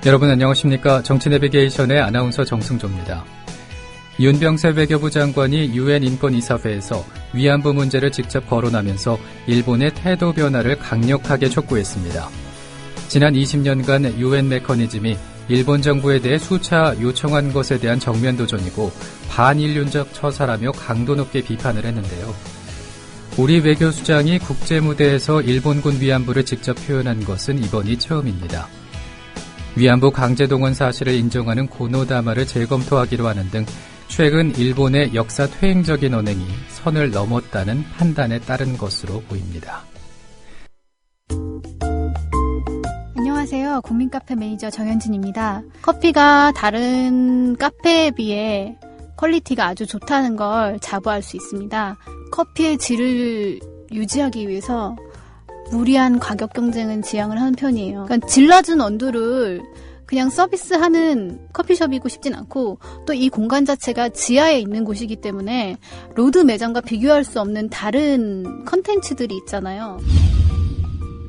여러분 안녕하십니까? 정치내비게이션의 아나운서 정승조입니다. 윤병세 외교부 장관이 유엔 인권이사회에서 위안부 문제를 직접 거론하면서 일본의 태도 변화를 강력하게 촉구했습니다. 지난 20년간 유엔 메커니즘이 일본 정부에 대해 수차 요청한 것에 대한 정면 도전이고 반인륜적 처사라며 강도 높게 비판을 했는데요. 우리 외교수장이 국제무대에서 일본군 위안부를 직접 표현한 것은 이번이 처음입니다. 위안부 강제동원 사실을 인정하는 고노다마를 재검토하기로 하는 등 최근 일본의 역사 퇴행적인 언행이 선을 넘었다는 판단에 따른 것으로 보입니다. 안녕하세요. 국민카페 매니저 정현진입니다. 커피가 다른 카페에 비해 퀄리티가 아주 좋다는 걸 자부할 수 있습니다. 커피의 질을 유지하기 위해서 무리한 가격 경쟁은 지양을 하는 편이에요. 그러니까 질 낮은 원두를 그냥 서비스하는 커피숍이고 싶진 않고 또 이 공간 자체가 지하에 있는 곳이기 때문에 로드 매장과 비교할 수 없는 다른 컨텐츠들이 있잖아요.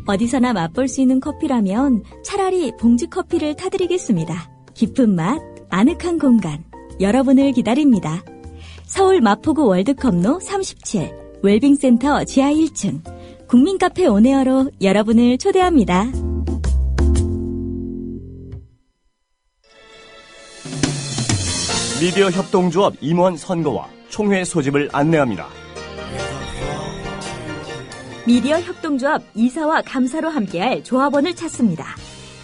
어디서나 맛볼 수 있는 커피라면 차라리 봉지 커피를 타드리겠습니다. 깊은 맛, 아늑한 공간, 여러분을 기다립니다. 서울 마포구 월드컵로 37, 웰빙센터 지하 1층, 국민카페 온에어로 여러분을 초대합니다. 미디어 협동조합 임원 선거와 총회 소집을 안내합니다. 미디어 협동조합 이사와 감사로 함께할 조합원을 찾습니다.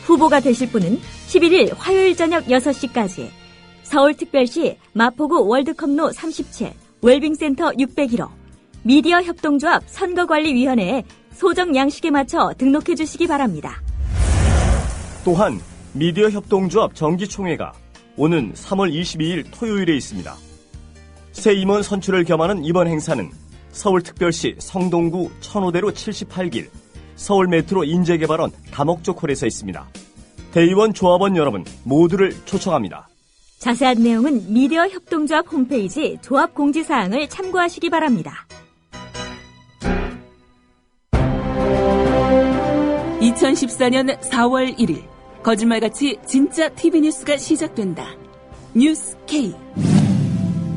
후보가 되실 분은 11일 화요일 저녁 6시까지 서울특별시 마포구 월드컵로 37, 웰빙센터 601호 미디어 협동조합 선거관리위원회에 소정 양식에 맞춰 등록해 주시기 바랍니다. 또한 미디어 협동조합 정기총회가 오는 3월 22일 토요일에 있습니다. 새 임원 선출을 겸하는 이번 행사는 서울특별시 성동구 천호대로 78길 서울메트로 인재개발원 다목적 홀에서 있습니다. 대의원 조합원 여러분 모두를 초청합니다. 자세한 내용은 미디어 협동조합 홈페이지 조합 공지사항을 참고하시기 바랍니다. 2014년 4월 1일 거짓말같이 진짜 TV뉴스가 시작된다. 뉴스 K.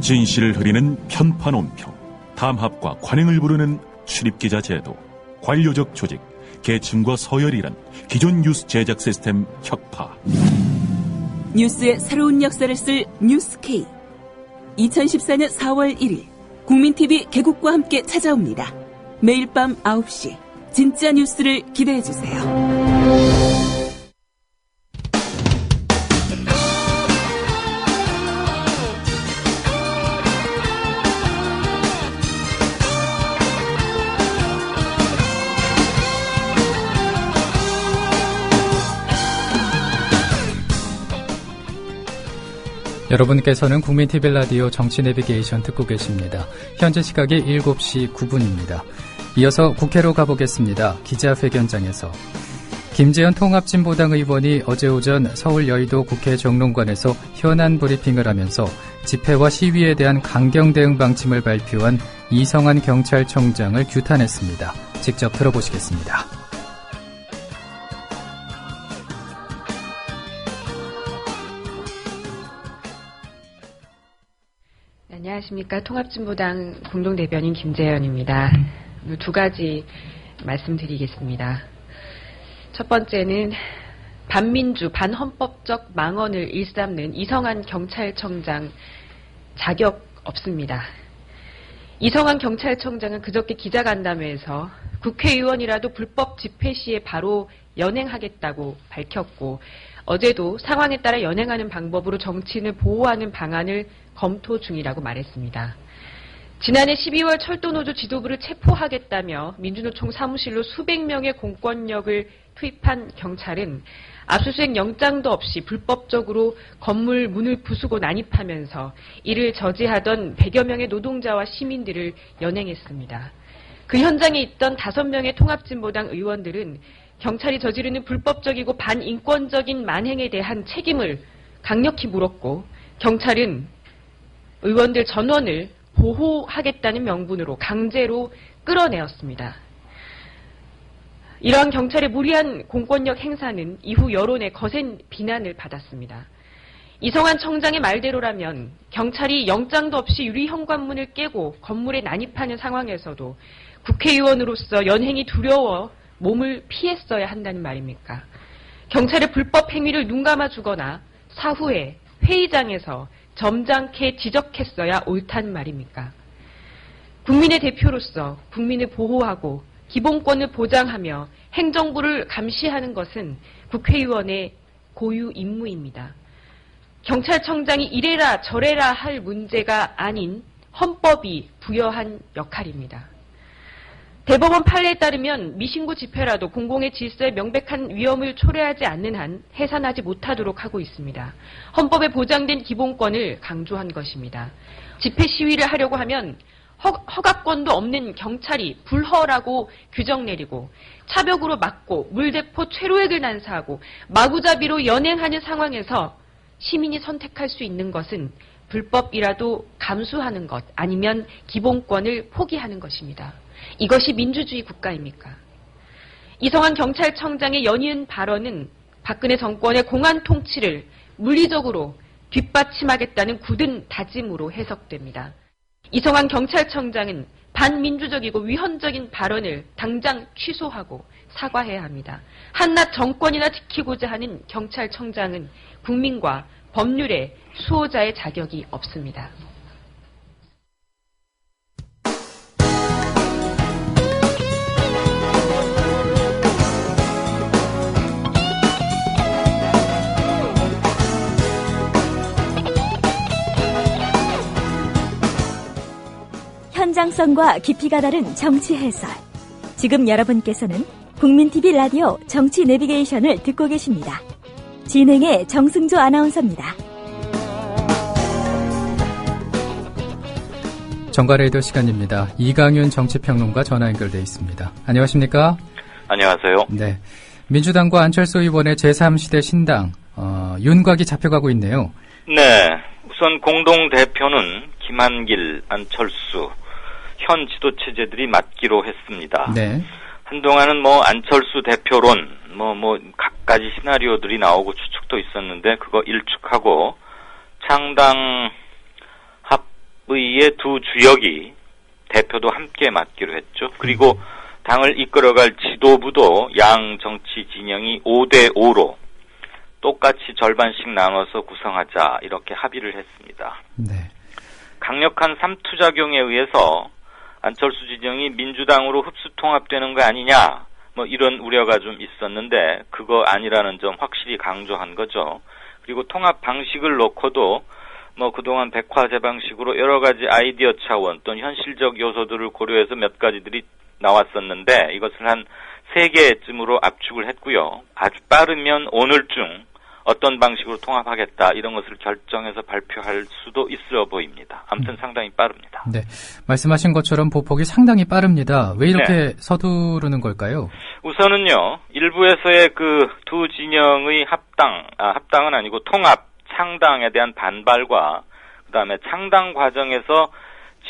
진실을 흐리는 편파 논평, 담합과 관행을 부르는 출입기자 제도, 관료적 조직, 계층과 서열이란 기존 뉴스 제작 시스템 혁파. 뉴스의 새로운 역사를 쓸 뉴스 K. 2014년 4월 1일 국민TV 개국과 함께 찾아옵니다. 매일 밤 9시 진짜 뉴스를 기대해주세요. 여러분께서는 국민TV 라디오 정치내비게이션 듣고 계십니다. 현재 시각이 7시 9분입니다. 이어서 국회로 가보겠습니다. 기자회견장에서 김재현 통합진보당 의원이 어제 오전 서울 여의도 국회 정론관에서 현안 브리핑을 하면서 집회와 시위에 대한 강경 대응 방침을 발표한 이성한 경찰청장을 규탄했습니다. 직접 들어보시겠습니다. 안녕하십니까. 통합진보당 공동대변인 김재현입니다. 두 가지 말씀드리겠습니다. 첫 번째는 반민주, 반헌법적 망언을 일삼는 이성한 경찰청장 자격 없습니다. 이성한 경찰청장은 그저께 기자간담회에서 국회의원이라도 불법 집회 시에 바로 연행하겠다고 밝혔고 어제도 상황에 따라 연행하는 방법으로 정치인을 보호하는 방안을 검토 중이라고 말했습니다. 지난해 12월 철도노조 지도부를 체포하겠다며 민주노총 사무실로 수백 명의 공권력을 투입한 경찰은 압수수색 영장도 없이 불법적으로 건물 문을 부수고 난입하면서 이를 저지하던 100여 명의 노동자와 시민들을 연행했습니다. 그 현장에 있던 5명의 통합진보당 의원들은 경찰이 저지르는 불법적이고 반인권적인 만행에 대한 책임을 강력히 물었고 경찰은 의원들 전원을 보호하겠다는 명분으로 강제로 끌어내었습니다. 이러한 경찰의 무리한 공권력 행사는 이후 여론의 거센 비난을 받았습니다. 이성한 청장의 말대로라면 경찰이 영장도 없이 유리 현관문을 깨고 건물에 난입하는 상황에서도 국회의원으로서 연행이 두려워 몸을 피했어야 한다는 말입니까? 경찰의 불법 행위를 눈감아주거나 사후에 회의장에서 점잖게 지적했어야 옳다는 말입니까? 국민의 대표로서 국민을 보호하고 기본권을 보장하며 행정부를 감시하는 것은 국회의원의 고유 임무입니다. 경찰청장이 이래라 저래라 할 문제가 아닌 헌법이 부여한 역할입니다. 대법원 판례에 따르면 미신고 집회라도 공공의 질서에 명백한 위험을 초래하지 않는 한 해산하지 못하도록 하고 있습니다. 헌법에 보장된 기본권을 강조한 것입니다. 집회 시위를 하려고 하면 허가권도 없는 경찰이 불허라고 규정 내리고 차벽으로 막고 물대포 퇴로액을 난사하고 마구잡이로 연행하는 상황에서 시민이 선택할 수 있는 것은 불법이라도 감수하는 것 아니면 기본권을 포기하는 것입니다. 이것이 민주주의 국가입니까? 이성한 경찰청장의 연이은 발언은 박근혜 정권의 공안 통치를 물리적으로 뒷받침하겠다는 굳은 다짐으로 해석됩니다. 이성한 경찰청장은 반민주적이고 위헌적인 발언을 당장 취소하고 사과해야 합니다. 한낱 정권이나 지키고자 하는 경찰청장은 국민과 법률의 수호자의 자격이 없습니다. 현장성과 깊이가 다른 정치 해설. 지금 여러분께서는 국민TV 라디오 정치 내비게이션을 듣고 계십니다. 진행의 정승조 아나운서입니다. 정가레이더 시간입니다. 이강윤 정치평론가 전화 연결돼 있습니다. 안녕하십니까? 안녕하세요. 네, 민주당과 안철수 의원의 제3시대 신당 윤곽이 잡혀가고 있네요. 네, 우선 공동대표는 김한길, 안철수 현 지도체제들이 맡기로 했습니다. 네. 한동안은 안철수 대표론 각가지 시나리오들이 나오고 추측도 있었는데 그거 일축하고 창당 합의의 두 주역이 대표도 함께 맡기로 했죠. 그리고 당을 이끌어갈 지도부도 양 정치 진영이 5대5로 똑같이 절반씩 나눠서 구성하자 이렇게 합의를 했습니다. 네. 강력한 삼투작용에 의해서 안철수 진영이 민주당으로 흡수 통합되는 거 아니냐 이런 우려가 좀 있었는데 그거 아니라는 점 확실히 강조한 거죠. 그리고 통합 방식을 놓고도 그동안 백화제 방식으로 여러 가지 아이디어 차원 또는 현실적 요소들을 고려해서 몇 가지들이 나왔었는데 이것을 한 3개쯤으로 압축을 했고요. 아주 빠르면 오늘중 어떤 방식으로 통합하겠다 이런 것을 결정해서 발표할 수도 있어 보입니다. 아무튼 상당히 빠릅니다. 네, 말씀하신 것처럼 보폭이 상당히 빠릅니다. 왜 이렇게 서두르는 걸까요? 우선은요, 일부에서의 그 두 진영의 합당은 아니고 통합, 창당에 대한 반발과 그다음에 창당 과정에서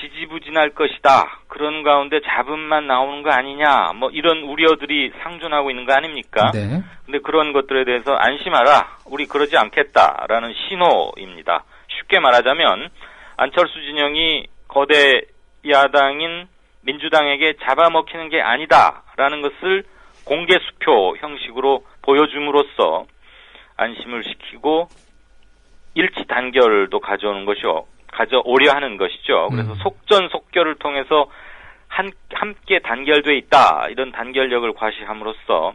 지지부진할 것이다. 그런 가운데 잡음만 나오는 거 아니냐. 이런 우려들이 상존하고 있는 거 아닙니까? 네. 근데 그런 것들에 대해서 안심하라. 우리 그러지 않겠다라는 신호입니다. 쉽게 말하자면 안철수 진영이 거대 야당인 민주당에게 잡아먹히는 게 아니다라는 것을 공개 수표 형식으로 보여줌으로써 안심을 시키고 일치 단결도 가져오려 하는 것이죠. 그래서 속전속결을 통해서 함께 단결돼 있다. 이런 단결력을 과시함으로써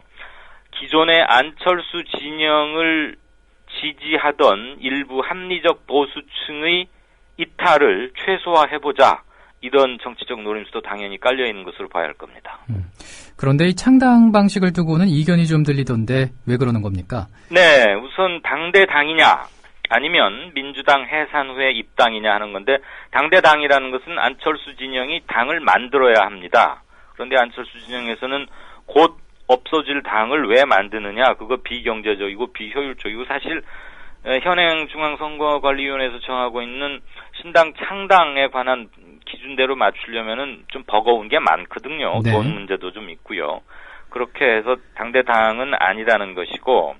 기존의 안철수 진영을 지지하던 일부 합리적 보수층의 이탈을 최소화해보자. 이런 정치적 노림수도 당연히 깔려있는 것으로 봐야 할 겁니다. 그런데 이 창당 방식을 두고는 이견이 좀 들리던데 왜 그러는 겁니까? 네, 우선 당대당이냐 아니면 민주당 해산 후에 입당이냐 하는 건데 당대당이라는 것은 안철수 진영이 당을 만들어야 합니다. 그런데 안철수 진영에서는 곧 없어질 당을 왜 만드느냐, 그거 비경제적이고 비효율적이고 사실 현행 중앙선거관리위원회에서 정하고 있는 신당 창당에 관한 기준대로 맞추려면은 좀 버거운 게 많거든요. 네. 돈 문제도 좀 있고요. 그렇게 해서 당대당은 아니라는 것이고,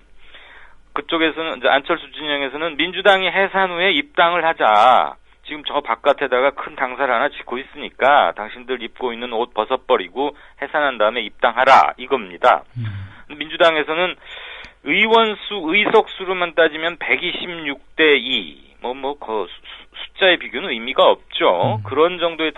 그쪽에서는 이제 안철수 진영에서는 민주당이 해산 후에 입당을 하자. 지금 저 바깥에다가 큰 당사를 하나 짓고 있으니까 당신들 입고 있는 옷 벗어버리고 해산한 다음에 입당하라 이겁니다. 민주당에서는 의석 수로만 따지면 126대 2. 그 숫자의 비교는 의미가 없죠. 그런 정도의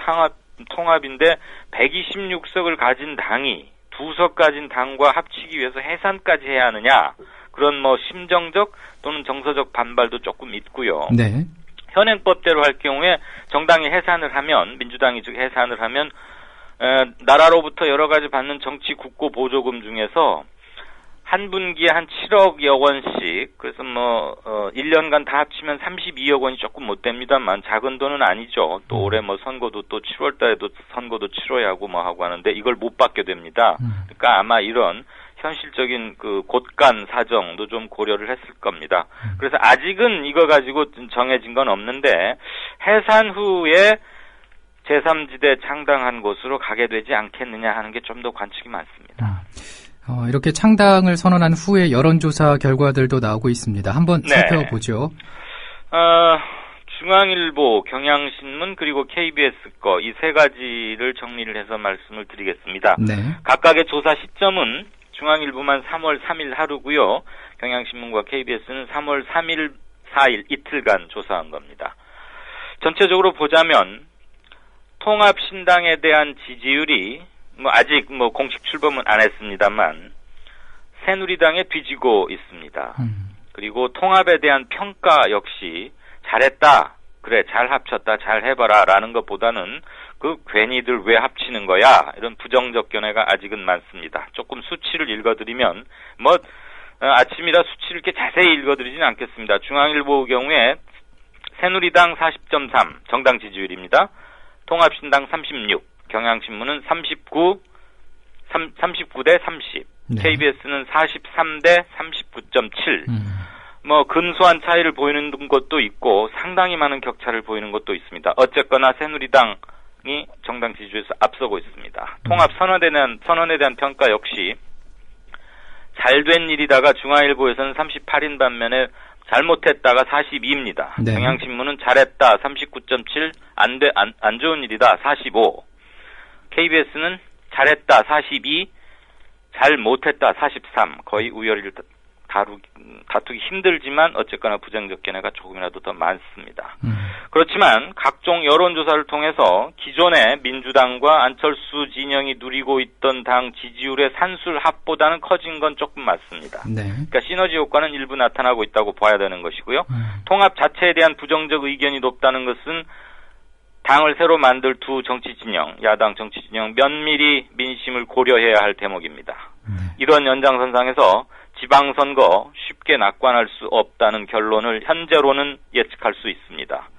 통합인데 126석을 가진 당이 2석 가진 당과 합치기 위해서 해산까지 해야 하느냐. 그런 심정적 또는 정서적 반발도 조금 있고요. 네. 현행법대로 할 경우에 정당이 해산을 하면, 민주당이 즉 해산을 하면 나라로부터 여러 가지 받는 정치 국고 보조금 중에서 한 분기에 한 7억여 원씩, 그래서 1년간 다 합치면 32억 원이 조금 못 됩니다만 작은 돈은 아니죠. 또 올해 선거도 또 7월 달에도 선거도 치러야 하고 하고 하는데 이걸 못 받게 됩니다. 그러니까 아마 이런 현실적인 그 곳간 사정도 좀 고려를 했을 겁니다. 그래서 아직은 이거 가지고 정해진 건 없는데 해산 후에 제3지대 창당한 곳으로 가게 되지 않겠느냐 하는 게 좀 더 관측이 많습니다. 이렇게 창당을 선언한 후에 여론조사 결과들도 나오고 있습니다. 한번 살펴보죠. 중앙일보, 경향신문 그리고 KBS 거 이 세 가지를 정리를 해서 말씀을 드리겠습니다. 네. 각각의 조사 시점은 중앙일보만 3월 3일 하루고요. 경향신문과 KBS는 3월 3일, 4일 이틀간 조사한 겁니다. 전체적으로 보자면 통합신당에 대한 지지율이 아직 공식 출범은 안 했습니다만 새누리당에 뒤지고 있습니다. 그리고 통합에 대한 평가 역시 잘했다, 그래 잘 합쳤다, 잘 해봐라 라는 것보다는 괜히들 왜 합치는 거야, 이런 부정적 견해가 아직은 많습니다. 조금 수치를 읽어드리면 아침이라 수치를 이렇게 자세히 읽어드리진 않겠습니다. 중앙일보 경우에 새누리당 40.3 정당 지지율입니다. 통합신당 36, 경향신문은 39대 30, 네. KBS는 43대 39.7. 근소한 차이를 보이는 것도 있고 상당히 많은 격차를 보이는 것도 있습니다. 어쨌거나 새누리당이 정당 지지율에서 앞서고 있습니다. 통합 선언에 대한 평가 역시 잘된 일이다가 중앙일보에서는 38인 반면에 잘못했다가 42입니다. 네. 경향신문은 잘했다 39.7, 안 좋은 일이다 45. KBS는 잘했다 42, 잘못했다 43. 거의 우열을 다투기 힘들지만 어쨌거나 부정적 견해가 조금이라도 더 많습니다. 그렇지만 각종 여론조사를 통해서 기존의 민주당과 안철수 진영이 누리고 있던 당 지지율의 산술합보다는 커진 건 조금 맞습니다. 네. 그러니까 시너지 효과는 일부 나타나고 있다고 봐야 되는 것이고요. 통합 자체에 대한 부정적 의견이 높다는 것은 당을 새로 만들 두 정치 진영, 야당 정치 진영 면밀히 민심을 고려해야 할 대목입니다. 이런 연장선상에서 지방선거 쉽게 낙관할 수 없다는 결론을 현재로는 예측할 수 있습니다.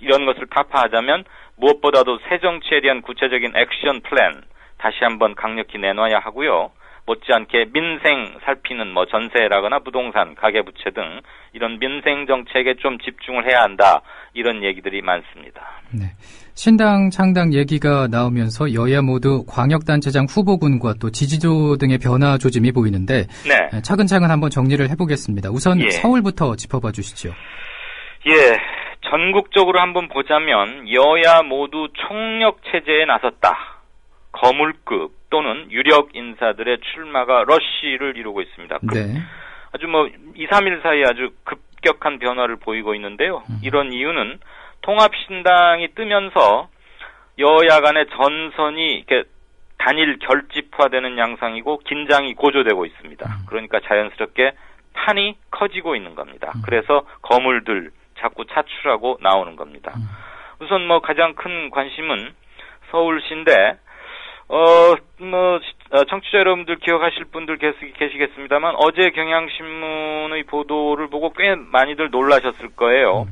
이런 것을 타파하자면 무엇보다도 새 정치에 대한 구체적인 액션 플랜 다시 한번 강력히 내놔야 하고요. 못지않게 민생 살피는 전세라거나 부동산, 가계부채 등 이런 민생 정책에 좀 집중을 해야 한다. 이런 얘기들이 많습니다. 네. 신당 창당 얘기가 나오면서 여야 모두 광역단체장 후보군과 또 지지도 등의 변화 조짐이 보이는데 네. 차근차근 한번 정리를 해보겠습니다. 우선 서울부터 짚어봐 주시죠. 전국적으로 한번 보자면 여야 모두 총력 체제에 나섰다. 거물급 또는 유력 인사들의 출마가 러쉬를 이루고 있습니다. 네. 아주 2, 3일 사이에 아주 급격한 변화를 보이고 있는데요. 이런 이유는 통합신당이 뜨면서 여야 간의 전선이 이렇게 단일 결집화되는 양상이고 긴장이 고조되고 있습니다. 그러니까 자연스럽게 판이 커지고 있는 겁니다. 그래서 거물들 자꾸 차출하고 나오는 겁니다. 우선 가장 큰 관심은 서울시인데 청취자 여러분들 기억하실 분들 계시겠습니다만 어제 경향신문의 보도를 보고 꽤 많이들 놀라셨을 거예요.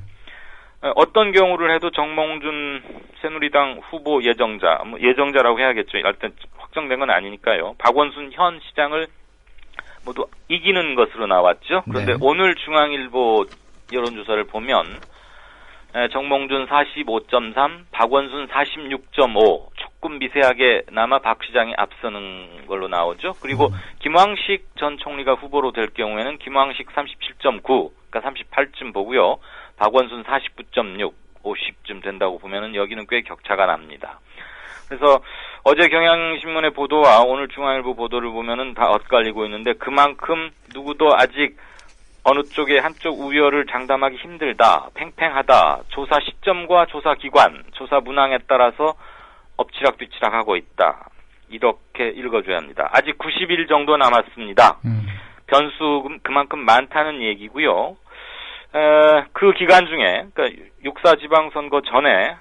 어떤 경우를 해도 정몽준 새누리당 후보 예정자라고 해야겠죠. 일단 확정된 건 아니니까요. 박원순 현 시장을 모두 이기는 것으로 나왔죠. 그런데 오늘 중앙일보 여론조사를 보면 정몽준 45.3, 박원순 46.5, 조금 미세하게나마 박 시장이 앞서는 걸로 나오죠. 그리고 김황식 전 총리가 후보로 될 경우에는 김황식 37.9, 그러니까 38쯤 보고요. 박원순 49.6, 50쯤 된다고 보면은 여기는 꽤 격차가 납니다. 그래서 어제 경향신문의 보도와 오늘 중앙일보 보도를 보면은 다 엇갈리고 있는데 그만큼 누구도 아직 어느 쪽에 한쪽 우열을 장담하기 힘들다, 팽팽하다, 조사 시점과 조사 기관, 조사 문항에 따라서 엎치락뒤치락하고 있다. 이렇게 읽어줘야 합니다. 아직 90일 정도 남았습니다. 변수 그만큼 많다는 얘기고요. 그 기간 중에 그러니까 6.4 지방선거 전에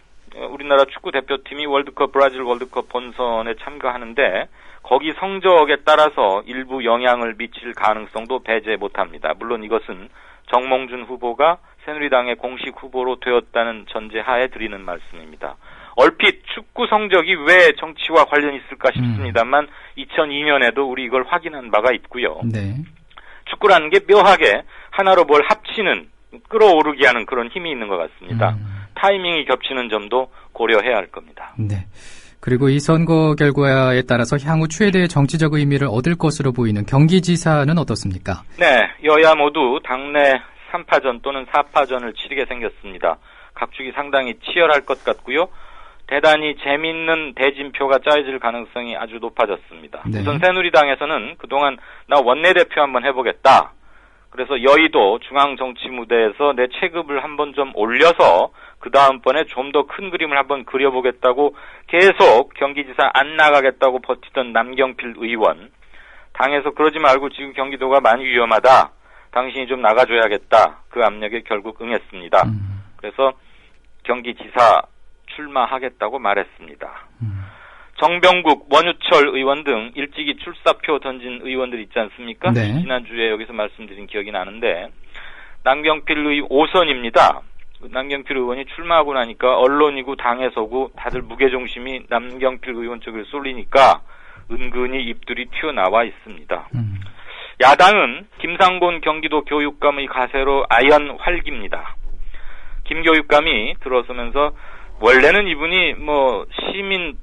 우리나라 축구 대표팀이 브라질 월드컵 본선에 참가하는데 거기 성적에 따라서 일부 영향을 미칠 가능성도 배제 못합니다. 물론 이것은 정몽준 후보가 새누리당의 공식 후보로 되었다는 전제하에 드리는 말씀입니다. 얼핏 축구 성적이 왜 정치와 관련이 있을까 싶습니다만 2002년에도 우리 이걸 확인한 바가 있고요. 네. 축구라는 게 묘하게 하나로 뭘 합치는, 끌어오르게 하는 그런 힘이 있는 것 같습니다. 타이밍이 겹치는 점도 고려해야 할 겁니다. 네. 그리고 이 선거 결과에 따라서 향후 최대의 정치적 의미를 얻을 것으로 보이는 경기지사는 어떻습니까? 네, 여야 모두 당내 3파전 또는 4파전을 치르게 생겼습니다. 각축이 상당히 치열할 것 같고요. 대단히 재미있는 대진표가 짜여질 가능성이 아주 높아졌습니다. 네. 우선 새누리당에서는 그동안 나 원내대표 한번 해보겠다. 그래서 여의도 중앙정치 무대에서 내 체급을 한번 좀 올려서 그 다음번에 좀 더 큰 그림을 한번 그려보겠다고 계속 경기지사 안 나가겠다고 버티던 남경필 의원. 당에서 그러지 말고 지금 경기도가 많이 위험하다. 당신이 좀 나가줘야겠다. 그 압력에 결국 응했습니다. 그래서 경기지사 출마하겠다고 말했습니다. 정병국, 원유철 의원 등 일찍이 출사표 던진 의원들 있지 않습니까? 네. 지난주에 여기서 말씀드린 기억이 나는데 남경필 의원 5선입니다. 남경필 의원이 출마하고 나니까 언론이고 당에서고 다들 무게중심이 남경필 의원 쪽을 쏠리니까 은근히 입들이 튀어나와 있습니다. 야당은 김상곤 경기도 교육감의 가세로 아연 활기입니다. 김 교육감이 들어서면서 원래는 이분이 시민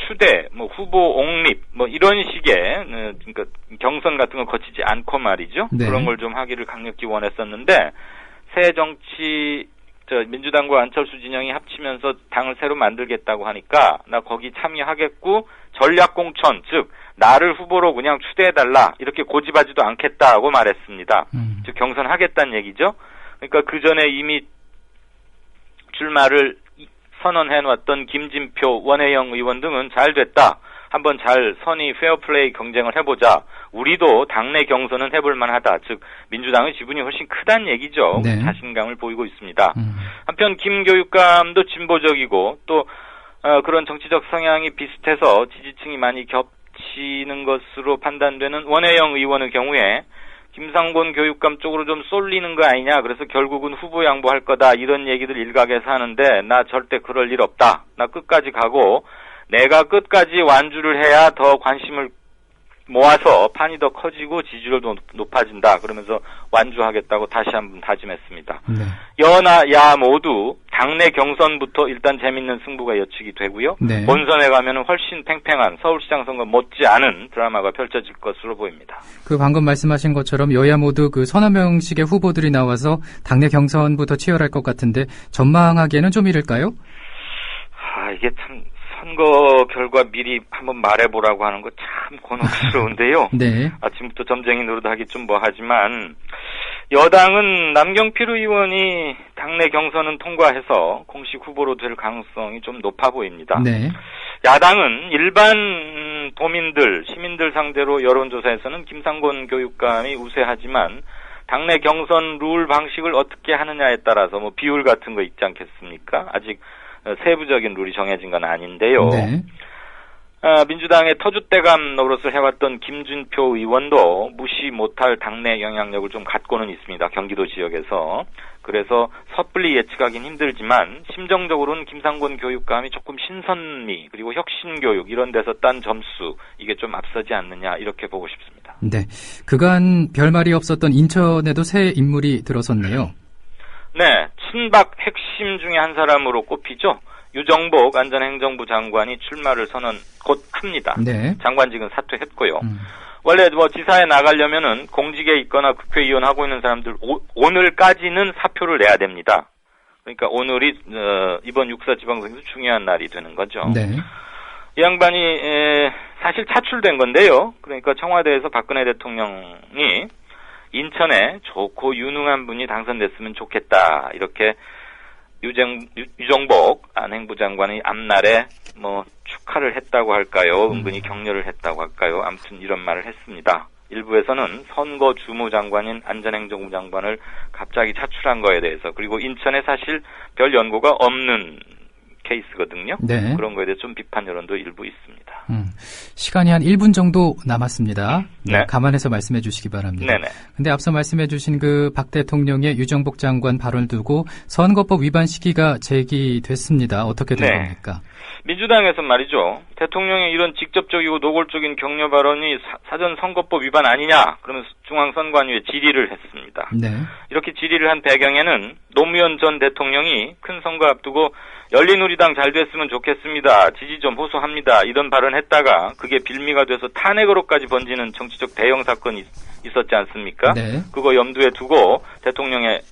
추대, 후보 옹립, 이런 식의, 그러니까 경선 같은 거 거치지 않고 말이죠. 네. 그런 걸 좀 하기를 강력히 원했었는데, 새 정치, 민주당과 안철수 진영이 합치면서 당을 새로 만들겠다고 하니까, 나 거기 참여하겠고, 전략공천, 즉, 나를 후보로 그냥 추대해달라, 이렇게 고집하지도 않겠다고 말했습니다. 즉, 경선하겠다는 얘기죠. 그러니까 그 전에 이미 출마를 선언해놨던 김진표, 원혜영 의원 등은 잘 됐다. 한번 잘 선의 페어플레이 경쟁을 해보자. 우리도 당내 경선은 해볼 만하다. 즉 민주당의 지분이 훨씬 크다는 얘기죠. 네. 자신감을 보이고 있습니다. 한편 김 교육감도 진보적이고 또 그런 정치적 성향이 비슷해서 지지층이 많이 겹치는 것으로 판단되는 원혜영 의원의 경우에 김상곤 교육감 쪽으로 좀 쏠리는 거 아니냐. 그래서 결국은 후보 양보할 거다. 이런 얘기들 일각에서 하는데 나 절대 그럴 일 없다. 나 끝까지 가고 내가 끝까지 완주를 해야 더 관심을 모아서 판이 더 커지고 지지율도 높아진다. 그러면서 완주하겠다고 다시 한번 다짐했습니다. 네. 여나 야 모두 당내 경선부터 일단 재밌는 승부가 예측이 되고요. 네. 본선에 가면은 훨씬 팽팽한 서울시장 선거 못지않은 드라마가 펼쳐질 것으로 보입니다. 그 방금 말씀하신 것처럼 여야 모두 그 서너 명씩의 후보들이 나와서 당내 경선부터 치열할 것 같은데 전망하기에는 좀 이를까요? 이게 참 선거 결과 미리 한번 말해보라고 하는 거 참 곤혹스러운데요. 네. 아침부터 점쟁이 노릇하기 좀 뭐하지만 여당은 남경필 의원이 당내 경선은 통과해서 공식 후보로 될 가능성이 좀 높아 보입니다. 네. 야당은 일반 도민들, 시민들 상대로 여론조사에서는 김상곤 교육감이 우세하지만 당내 경선 룰 방식을 어떻게 하느냐에 따라서 비율 같은 거 있지 않겠습니까? 아직 세부적인 룰이 정해진 건 아닌데요. 네. 민주당의 터줏대감 노릇을 해왔던 김준표 의원도 무시 못할 당내 영향력을 좀 갖고는 있습니다. 경기도 지역에서. 그래서 섣불리 예측하긴 힘들지만 심정적으로는 김상곤 교육감이 조금 신선미 그리고 혁신교육 이런 데서 딴 점수 이게 좀 앞서지 않느냐 이렇게 보고 싶습니다. 네. 그간 별말이 없었던 인천에도 새 인물이 들어섰네요. 네. 친박 핵심 중에 한 사람으로 꼽히죠. 유정복 안전행정부 장관이 출마를 곧 합니다. 네. 장관직은 사퇴했고요. 원래 지사에 나가려면은 공직에 있거나 국회의원 하고 있는 사람들 오늘까지는 사표를 내야 됩니다. 그러니까 오늘이 이번 육사 지방선거에서 중요한 날이 되는 거죠. 네. 이 양반이 사실 차출된 건데요. 그러니까 청와대에서 박근혜 대통령이 인천에 좋고 유능한 분이 당선됐으면 좋겠다. 이렇게 유정복 안행부 장관이 앞날에 축하를 했다고 할까요? 은근히 격려를 했다고 할까요? 아무튼 이런 말을 했습니다. 일부에서는 선거 주무장관인 안전행정부 장관을 갑자기 차출한 거에 대해서, 그리고 인천에 사실 별 연고가 없는 케이스거든요. 네. 그런 거에 대해서 좀 비판 여론도 일부 있습니다. 시간이 한 1분 정도 남았습니다. 네. 감안해서 말씀해 주시기 바랍니다. 네네. 근데 앞서 말씀해 주신 그 박 대통령의 유정복 장관 발언을 두고 선거법 위반 시기가 제기됐습니다. 어떻게 된 겁니까? 민주당에서 말이죠. 대통령의 이런 직접적이고 노골적인 격려 발언이 사전 선거법 위반 아니냐, 그러면서 중앙선관위에 질의를 했습니다. 네. 이렇게 질의를 한 배경에는 노무현 전 대통령이 큰 선거 앞두고 열린우리당 잘 됐으면 좋겠습니다. 지지 좀 호소합니다. 이런 발언했다가 그게 빌미가 돼서 탄핵으로까지 번지는 정치적 대형 사건이 있었지 않습니까? 네. 그거 염두에 두고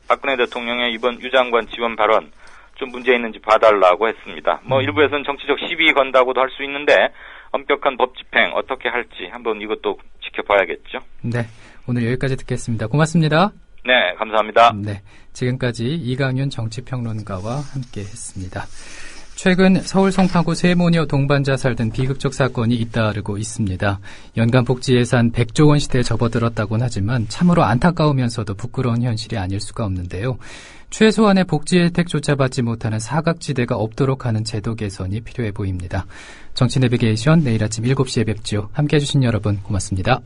박근혜 대통령의 이번 유 장관 지원 발언 좀 문제 있는지 봐달라고 했습니다. 일부에서는 정치적 시비 건다고도 할 수 있는데 엄격한 법 집행 어떻게 할지 한번 이것도 지켜봐야겠죠. 네, 오늘 여기까지 듣겠습니다. 고맙습니다. 네, 감사합니다. 네, 지금까지 이강윤 정치평론가와 함께했습니다. 최근 서울 송파구 세모녀 동반 자살 등 비극적 사건이 잇따르고 있습니다. 연간 복지 예산 100조 원 시대에 접어들었다고는 하지만 참으로 안타까우면서도 부끄러운 현실이 아닐 수가 없는데요. 최소한의 복지 혜택조차 받지 못하는 사각지대가 없도록 하는 제도 개선이 필요해 보입니다. 정치 내비게이션 내일 아침 7시에 뵙죠. 함께해 주신 여러분 고맙습니다.